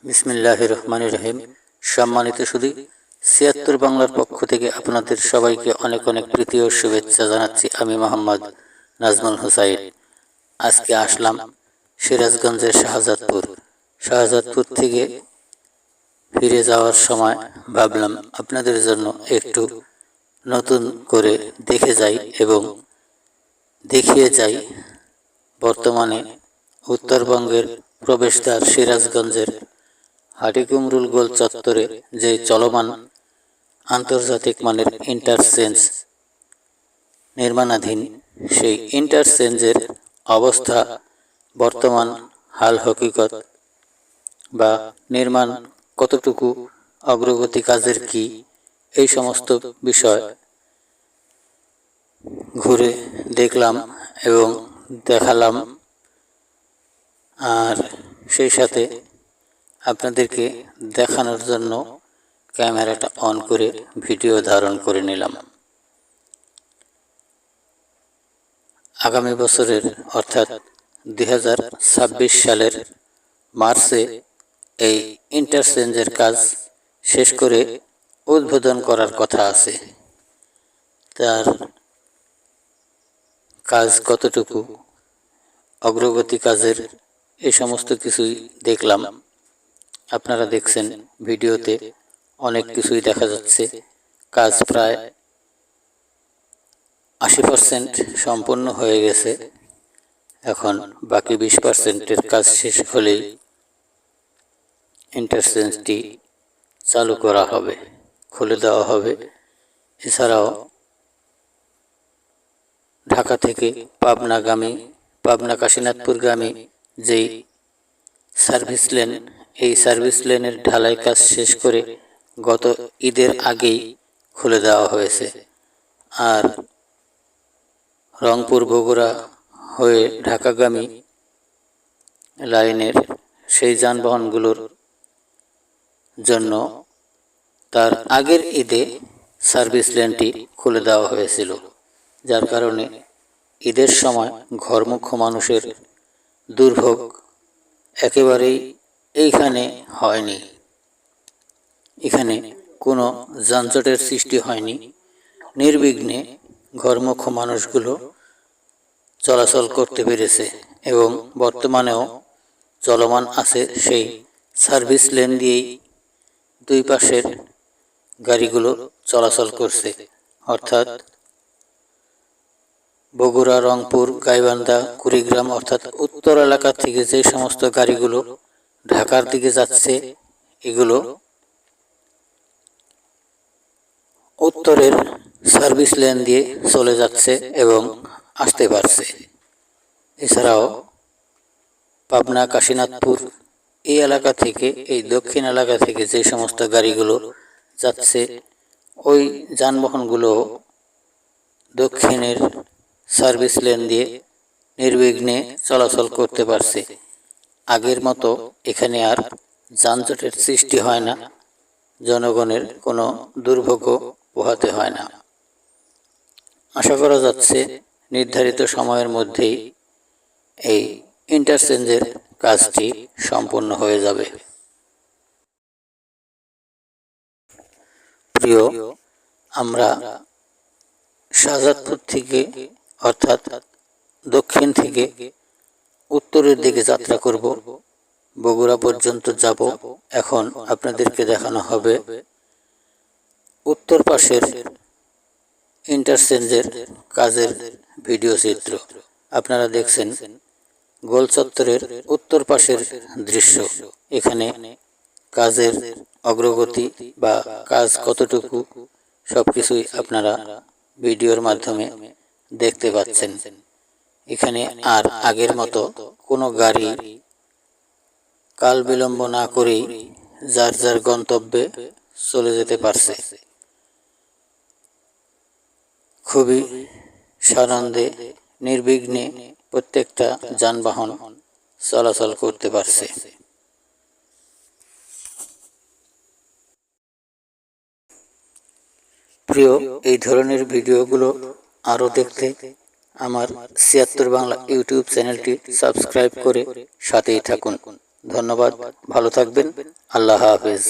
বিসমিল্লাহির রহমানির রহিম। সম্মানিত সুধী, ৭৬ বাংলার পক্ষ থেকে আপনাদের সবাইকে অনেক অনেক প্রীতি ও শুভেচ্ছা জানাচ্ছি। আমি মোহাম্মদ নাজমুল হুসাইন। আজকে আসলাম সিরাজগঞ্জের শাহজাদপুর থেকে ফিরে যাওয়ার সময় ভাবলাম আপনাদের জন্য একটু নতুন করে দেখে যাই এবং দেখিয়ে যাই বর্তমানে উত্তরবঙ্গের প্রবেশদ্বার সিরাজগঞ্জের হাটিকুমরুল গোল চত্বরে যে চলমান আন্তর্জাতিক মানের ইন্টারচেঞ্জ নির্মাণাধীন, সেই ইন্টারচেঞ্জের অবস্থা, বর্তমান হাল হকিকত বা নির্মাণ কতটুকু, অগ্রগতি কাজের কি, এই সমস্ত বিষয় ঘুরে দেখলাম এবং দেখালাম। আর সেই সাথে আপনাদেরকে দেখানোর জন্য ক্যামেরাটা অন করে ভিডিও ধারণ করে নিলাম। আগামী বছরের অর্থাৎ ২০২৬ সালের মার্চে এই ইন্টারচেঞ্জের কাজ শেষ করে উদ্বোধন করার কথা আছে। তার কাজ কতটুকু, অগ্রগতি কাজের এই সমস্ত কিছুই দেখলাম। আপনারা দেখছেন ভিডিওতে অনেক কিছুই দেখা যাচ্ছে। কাজ প্রায় ৮০% সম্পন্ন হয়ে গেছে। এখন বাকি ২০%-এর কাজ শেষ হলেই ইন্টারচেঞ্জটি চালু করা হবে, খুলে দেওয়া হবে। এছাড়াও ঢাকা থেকে পাবনা কাশীনাথপুরগামী যেই সার্ভিস লেন, এই সার্ভিস লেনের ঢালাই কাজ শেষ করে গত ঈদের আগেই খুলে দেওয়া হয়েছে। আর রংপুর বগুড়া হয়ে ঢাকাগামী লাইনের সেই যানবাহনগুলোর জন্য তার আগের ঈদে সার্ভিস লেনটি খুলে দেওয়া হয়েছিল, যার কারণে ঈদের সময় ঘরমুখ মানুষের দুর্ভোগ একেবারেই এইখানে হয়নি। এখানে কোনো যানজটের সৃষ্টি হয়নি। নির্বিঘ্নে ঘরমুখ মানুষগুলো চলাচল করতে পেরেছে এবং বর্তমানেও চলমান আছে সেই সার্ভিস লেন দিয়েই দুই পাশের গাড়িগুলো চলাচল করছে। অর্থাৎ বগুড়া, রংপুর, গাইবান্ধা, কুড়িগ্রাম অর্থাৎ উত্তর এলাকা থেকে যে সমস্ত গাড়িগুলো ঢাকার দিকে যাচ্ছে, এগুলো উত্তরের সার্ভিস লেন দিয়ে চলে যাচ্ছে এবং আসতে পারছে। এছাড়াও পাবনা কাশীনাথপুর এই এলাকা থেকে, এই দক্ষিণ এলাকা থেকে যে সমস্ত গাড়িগুলো যাচ্ছে, ওই যানবাহনগুলো দক্ষিণের সার্ভিস লেন দিয়ে নির্বিঘ্নে চলাচল করতে পারছে। আগের মতো এখানে আর যানজটের সৃষ্টি হয় না, জনগণের কোনো দুর্ভোগ পোহাতে হয় না। আশা করা যাচ্ছে নির্ধারিত সময়ের মধ্যেই এই ইন্টারচেঞ্জের কাজটি সম্পন্ন হয়ে যাবে। প্রিয়, আমরা শাহজাদপুর থেকে অর্থাৎ দক্ষিণ থেকে উত্তরের দিকে যাত্রা করব, বগুড়া পর্যন্ত যাব। এখন আপনাদেরকে দেখানো হবে উত্তর পাশের ইন্টারচেঞ্জের কাজের ভিডিও চিত্র। আপনারা দেখছেন গোল চত্বরের উত্তর পাশের দৃশ্য। এখানে কাজের অগ্রগতি বা কাজ কতটুকু, সবকিছুই আপনারা ভিডিওর মাধ্যমে দেখতে পাচ্ছেন। এখানে আর আগের মতো কোনো গাড়ি কাল বিলম্ব না করেই যার যার গন্তব্যে চলে যেতে পারছে। খুবই সানন্দে নির্বিঘ্নে প্রত্যেকটা যানবাহন চলাচল করতে পারছে। প্রিয়, এই ধরনের ভিডিওগুলো আরও দেখতে আমার ৭৬ বাংলা ইউটিউব চ্যানেলটি সাবস্ক্রাইব করে সাথেই থাকুন। ধন্যবাদ, ভালো থাকবেন। আল্লাহ হাফেজ।